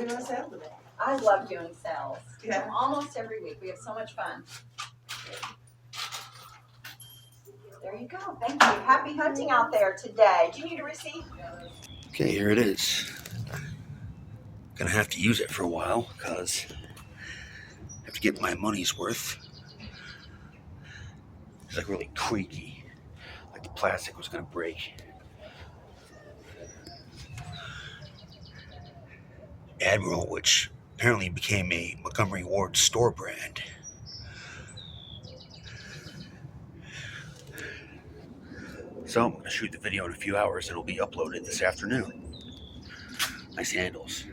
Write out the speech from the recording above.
doing a sale today. I love doing sales. Yeah. Almost every week. We have so much fun. There you go. Thank you. Happy hunting out there today. Do you need a receipt? Okay, here it is. Gonna have to use it for a while because I have to get my money's worth. It's like really creaky, like the plastic was gonna break. Admiral, which apparently became a Montgomery Ward store brand. So I'm gonna shoot the video in a few hours and it'll be uploaded this afternoon. Nice handles.